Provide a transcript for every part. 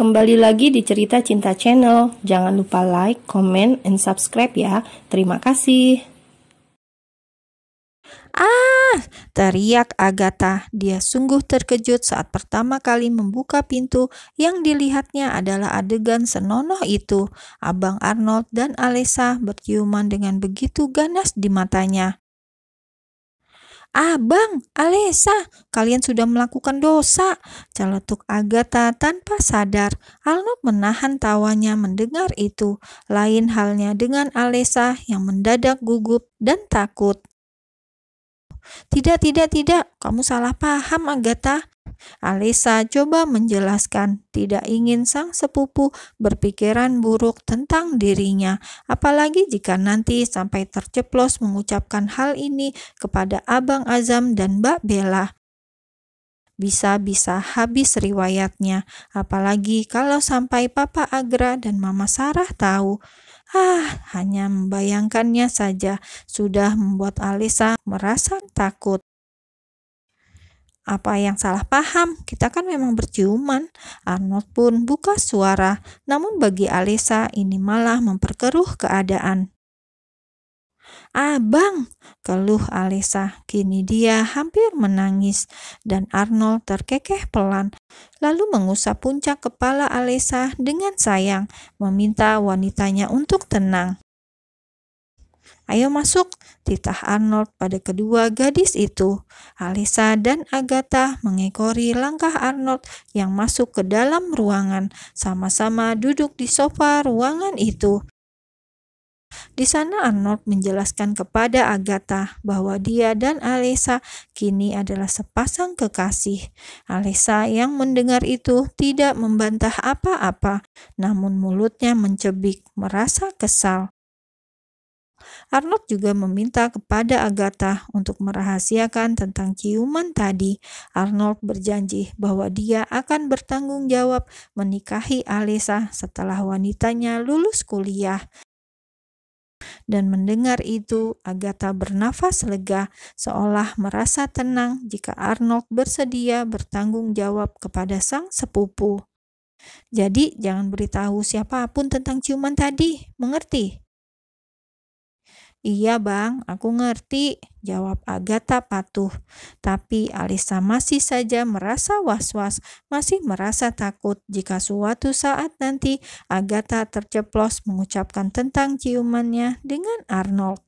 Kembali lagi di Cerita Cinta Channel. Jangan lupa like, comment, and subscribe ya. Terima kasih. "Ah!" teriak Agatha. Dia sungguh terkejut saat pertama kali membuka pintu. Yang dilihatnya adalah adegan senonoh itu. Abang Arnold dan Alessa berciuman dengan begitu ganas di matanya. "Abang, Alessa, kalian sudah melakukan dosa," celetuk Agatha tanpa sadar. Arnold menahan tawanya mendengar itu. Lain halnya dengan Alessa yang mendadak gugup dan takut. Tidak, kamu salah paham, Agatha." Alessa coba menjelaskan, tidak ingin sang sepupu berpikiran buruk tentang dirinya, apalagi jika nanti sampai terceplos mengucapkan hal ini kepada Abang Azam dan Mbak Bella. Bisa-bisa habis riwayatnya, apalagi kalau sampai Papa Agra dan Mama Sarah tahu. Hanya membayangkannya saja sudah membuat Alessa merasa takut. "Apa yang salah paham? Kita kan memang berciuman." Arnold pun buka suara, namun bagi Alessa ini malah memperkeruh keadaan. "Abang," keluh Alessa. Kini dia hampir menangis dan Arnold terkekeh pelan, lalu mengusap puncak kepala Alessa dengan sayang, meminta wanitanya untuk tenang. "Ayo masuk," titah Arnold pada kedua gadis itu. Alessa dan Agatha mengekori langkah Arnold yang masuk ke dalam ruangan, sama-sama duduk di sofa ruangan itu. Di sana Arnold menjelaskan kepada Agatha bahwa dia dan Alessa kini adalah sepasang kekasih. Alessa yang mendengar itu tidak membantah apa-apa, namun mulutnya mencebik, merasa kesal. Arnold juga meminta kepada Agatha untuk merahasiakan tentang ciuman tadi. Arnold berjanji bahwa dia akan bertanggung jawab menikahi Alessa setelah wanitanya lulus kuliah. Dan mendengar itu, Agatha bernafas lega, seolah merasa tenang jika Arnold bersedia bertanggung jawab kepada sang sepupu. "Jadi jangan beritahu siapapun tentang ciuman tadi, mengerti?" "Iya bang, aku ngerti," jawab Agatha patuh. Tapi Alessa masih saja merasa was-was, masih merasa takut jika suatu saat nanti Agatha terceplos mengucapkan tentang ciumannya dengan Arnold.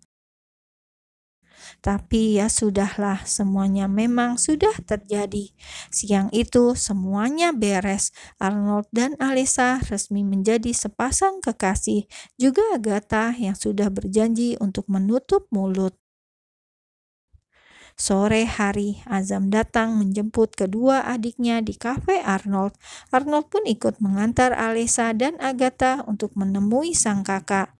Tapi ya sudahlah, semuanya memang sudah terjadi. Siang itu semuanya beres. Arnold dan Alessa resmi menjadi sepasang kekasih. Juga Agatha yang sudah berjanji untuk menutup mulut. Sore hari, Azam datang menjemput kedua adiknya di kafe Arnold. Arnold pun ikut mengantar Alessa dan Agatha untuk menemui sang kakak.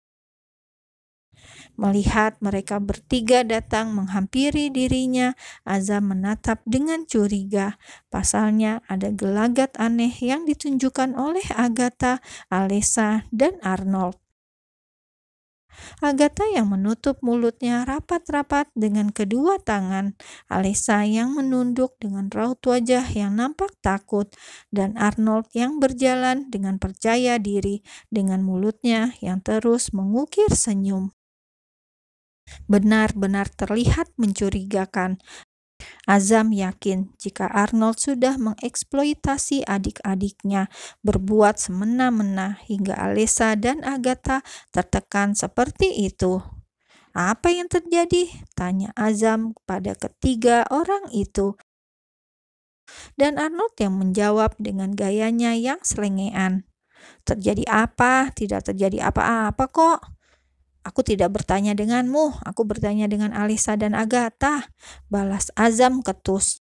Melihat mereka bertiga datang menghampiri dirinya, Azam menatap dengan curiga. Pasalnya ada gelagat aneh yang ditunjukkan oleh Agatha, Alessa, dan Arnold. Agatha yang menutup mulutnya rapat-rapat dengan kedua tangan, Alessa yang menunduk dengan raut wajah yang nampak takut, dan Arnold yang berjalan dengan percaya diri dengan mulutnya yang terus mengukir senyum. Benar-benar terlihat mencurigakan. Azam yakin jika Arnold sudah mengeksploitasi adik-adiknya, berbuat semena-mena hingga Alessa dan Agatha tertekan seperti itu. "Apa yang terjadi?" tanya Azam pada ketiga orang itu. Dan Arnold yang menjawab dengan gayanya yang selengean. "Terjadi apa? Tidak terjadi apa-apa kok. Aku tidak bertanya denganmu, aku bertanya dengan Alessa dan Agatha," balas Azam ketus.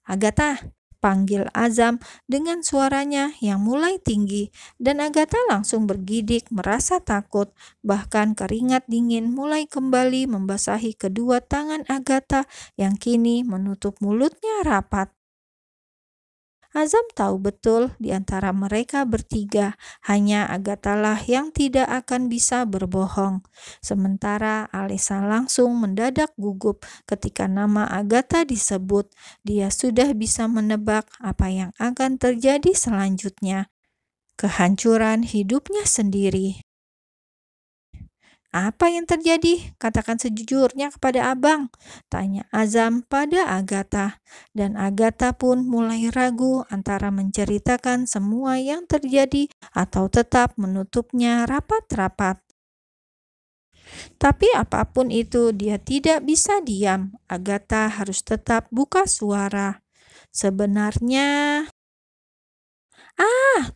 "Agatha," panggil Azam dengan suaranya yang mulai tinggi, dan Agatha langsung bergidik merasa takut. Bahkan keringat dingin mulai kembali membasahi kedua tangan Agatha yang kini menutup mulutnya rapat. Azam tahu betul di antara mereka bertiga, hanya Agatha lah yang tidak akan bisa berbohong. Sementara Alesa langsung mendadak gugup ketika nama Agatha disebut. Dia sudah bisa menebak apa yang akan terjadi selanjutnya. Kehancuran hidupnya sendiri. "Apa yang terjadi? Katakan sejujurnya kepada abang," tanya Azam pada Agatha. Dan Agatha pun mulai ragu antara menceritakan semua yang terjadi atau tetap menutupnya rapat-rapat. Tapi apapun itu, dia tidak bisa diam. Agatha harus tetap buka suara. "Sebenarnya,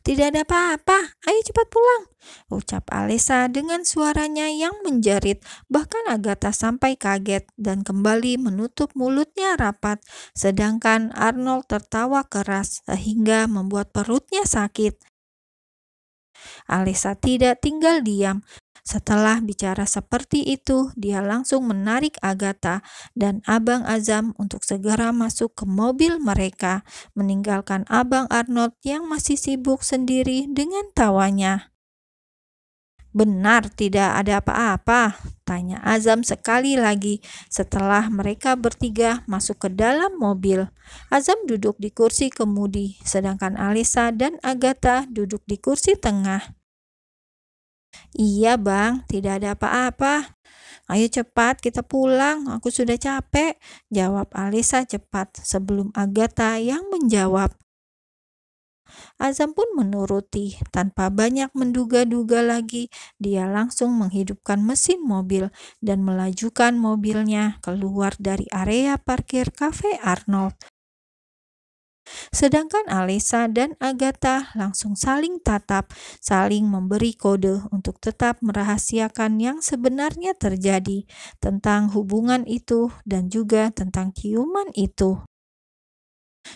tidak ada apa-apa, ayo cepat pulang," ucap Alesa dengan suaranya yang menjerit. Bahkan Agatha sampai kaget dan kembali menutup mulutnya rapat, sedangkan Arnold tertawa keras sehingga membuat perutnya sakit. Alesa tidak tinggal diam. Setelah bicara seperti itu, dia langsung menarik Agatha dan Abang Azam untuk segera masuk ke mobil mereka, meninggalkan Abang Arnold yang masih sibuk sendiri dengan tawanya. "Benar tidak ada apa-apa?" tanya Azam sekali lagi setelah mereka bertiga masuk ke dalam mobil. Azam duduk di kursi kemudi, sedangkan Alesa dan Agatha duduk di kursi tengah. "Iya bang, tidak ada apa-apa. Ayo cepat kita pulang, aku sudah capek," jawab Alesa cepat sebelum Agatha yang menjawab. Azam pun menuruti. Tanpa banyak menduga-duga lagi, dia langsung menghidupkan mesin mobil dan melajukan mobilnya keluar dari area parkir Cafe Arnold. Sedangkan Alesa dan Agatha langsung saling tatap, saling memberi kode untuk tetap merahasiakan yang sebenarnya terjadi tentang hubungan itu dan juga tentang ciuman itu.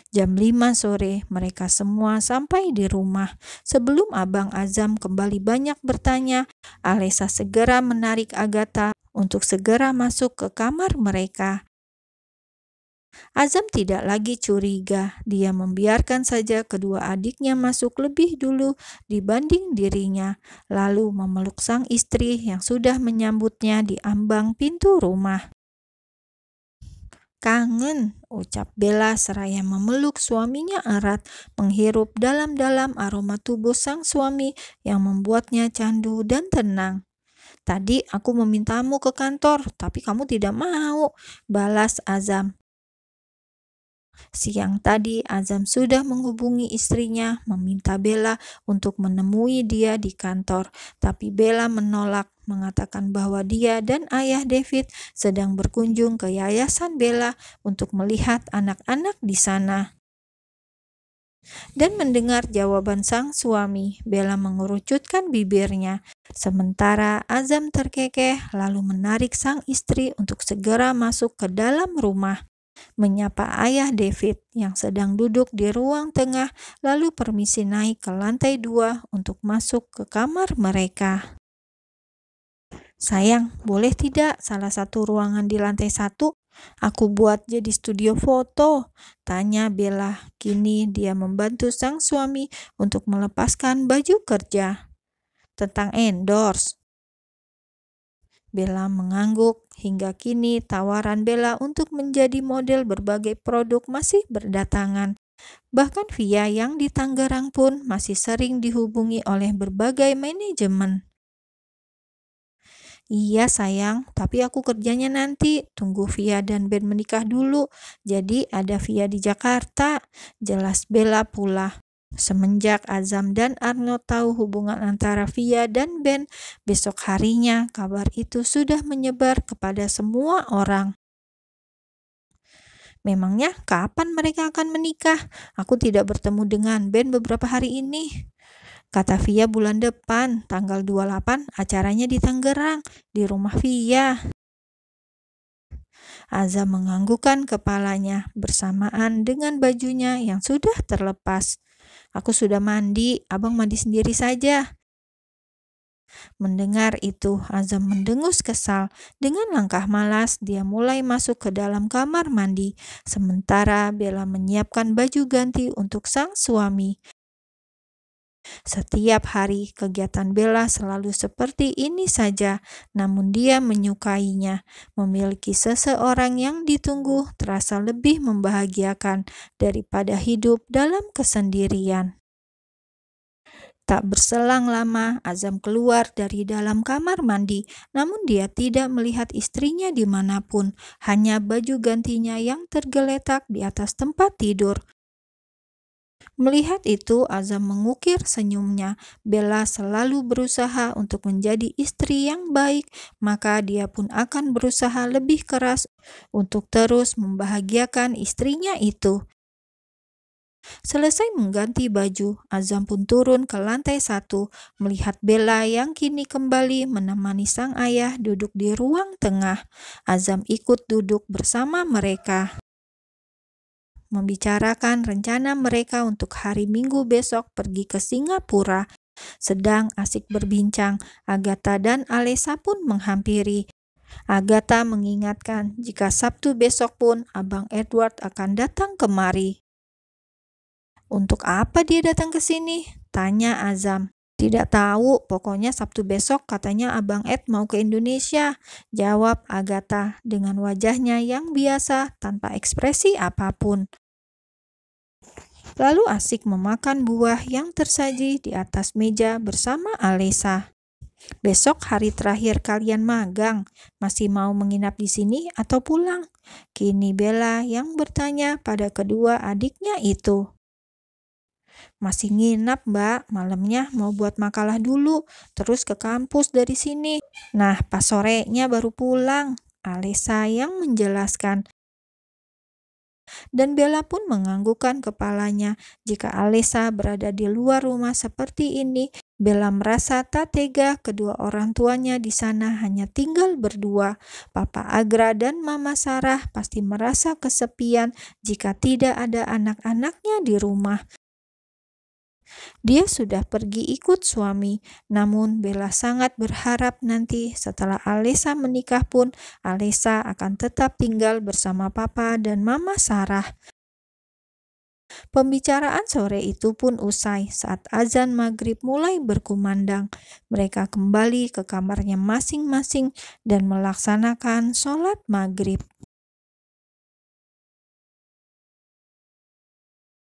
Jam 5 sore, mereka semua sampai di rumah. Sebelum Abang Azam kembali banyak bertanya, Alesa segera menarik Agatha untuk segera masuk ke kamar mereka. Azam tidak lagi curiga. Dia membiarkan saja kedua adiknya masuk lebih dulu dibanding dirinya, lalu memeluk sang istri yang sudah menyambutnya di ambang pintu rumah. "Kangen," ucap Bella seraya memeluk suaminya erat, menghirup dalam-dalam aroma tubuh sang suami yang membuatnya candu dan tenang. "Tadi aku memintamu ke kantor, tapi kamu tidak mau," balas Azam. Siang tadi, Azam sudah menghubungi istrinya meminta Bella untuk menemui dia di kantor, tapi Bella menolak, mengatakan bahwa dia dan ayah David sedang berkunjung ke yayasan Bella untuk melihat anak-anak di sana. Dan mendengar jawaban sang suami, Bella mengerucutkan bibirnya. Sementara Azam terkekeh lalu menarik sang istri untuk segera masuk ke dalam rumah, menyapa ayah David yang sedang duduk di ruang tengah, lalu permisi naik ke lantai 2 untuk masuk ke kamar mereka. "Sayang, boleh tidak salah satu ruangan di lantai 1? Aku buat jadi studio foto," tanya Bella. Kini dia membantu sang suami untuk melepaskan baju kerja. "Tentang endorse?" Bella mengangguk. Hingga kini tawaran Bella untuk menjadi model berbagai produk masih berdatangan. Bahkan Via yang di Tangerang pun masih sering dihubungi oleh berbagai manajemen. "Iya sayang, tapi aku kerjanya nanti. Tunggu Via dan Ben menikah dulu. Jadi ada Via di Jakarta," jelas Bella pula. Semenjak Azam dan Arnold tahu hubungan antara Via dan Ben, besok harinya kabar itu sudah menyebar kepada semua orang. "Memangnya kapan mereka akan menikah? Aku tidak bertemu dengan Ben beberapa hari ini," kata Via. "Bulan depan, tanggal 28, acaranya di Tangerang, di rumah Via." Azam menganggukkan kepalanya bersamaan dengan bajunya yang sudah terlepas. "Aku sudah mandi, abang mandi sendiri saja." Mendengar itu, Azam mendengus kesal. Dengan langkah malas, dia mulai masuk ke dalam kamar mandi, sementara Bella menyiapkan baju ganti untuk sang suami. Setiap hari, kegiatan Bella selalu seperti ini saja, namun dia menyukainya. Memiliki seseorang yang ditunggu terasa lebih membahagiakan daripada hidup dalam kesendirian. Tak berselang lama, Azam keluar dari dalam kamar mandi, namun dia tidak melihat istrinya dimanapun, hanya baju gantinya yang tergeletak di atas tempat tidur. Melihat itu, Azam mengukir senyumnya. Bella selalu berusaha untuk menjadi istri yang baik, maka dia pun akan berusaha lebih keras untuk terus membahagiakan istrinya itu. Selesai mengganti baju, Azam pun turun ke lantai 1, melihat Bella yang kini kembali menemani sang ayah duduk di ruang tengah. Azam ikut duduk bersama mereka, membicarakan rencana mereka untuk hari Minggu besok pergi ke Singapura. Sedang asik berbincang, Agatha dan Alessa pun menghampiri. Agatha mengingatkan jika Sabtu besok pun Abang Edward akan datang kemari. "Untuk apa dia datang ke sini?" tanya Azam. "Tidak tahu, pokoknya Sabtu besok katanya Abang Ed mau ke Indonesia," jawab Agatha dengan wajahnya yang biasa tanpa ekspresi apapun. Lalu asik memakan buah yang tersaji di atas meja bersama Alessa. "Besok hari terakhir kalian magang, masih mau menginap di sini atau pulang?" kini Bella yang bertanya pada kedua adiknya itu. "Masih nginap, Mbak. Malamnya mau buat makalah dulu, terus ke kampus dari sini. Nah, pas sorenya baru pulang," Alessa yang menjelaskan. Dan Bella pun menganggukkan kepalanya. Jika Alessa berada di luar rumah seperti ini, Bella merasa tak tega kedua orang tuanya di sana hanya tinggal berdua. Papa Agra dan Mama Sarah pasti merasa kesepian jika tidak ada anak-anaknya di rumah. Dia sudah pergi ikut suami, namun Bella sangat berharap nanti setelah Alessa menikah pun Alessa akan tetap tinggal bersama Papa dan Mama Sarah. Pembicaraan sore itu pun usai saat azan maghrib mulai berkumandang. Mereka kembali ke kamarnya masing-masing dan melaksanakan sholat maghrib.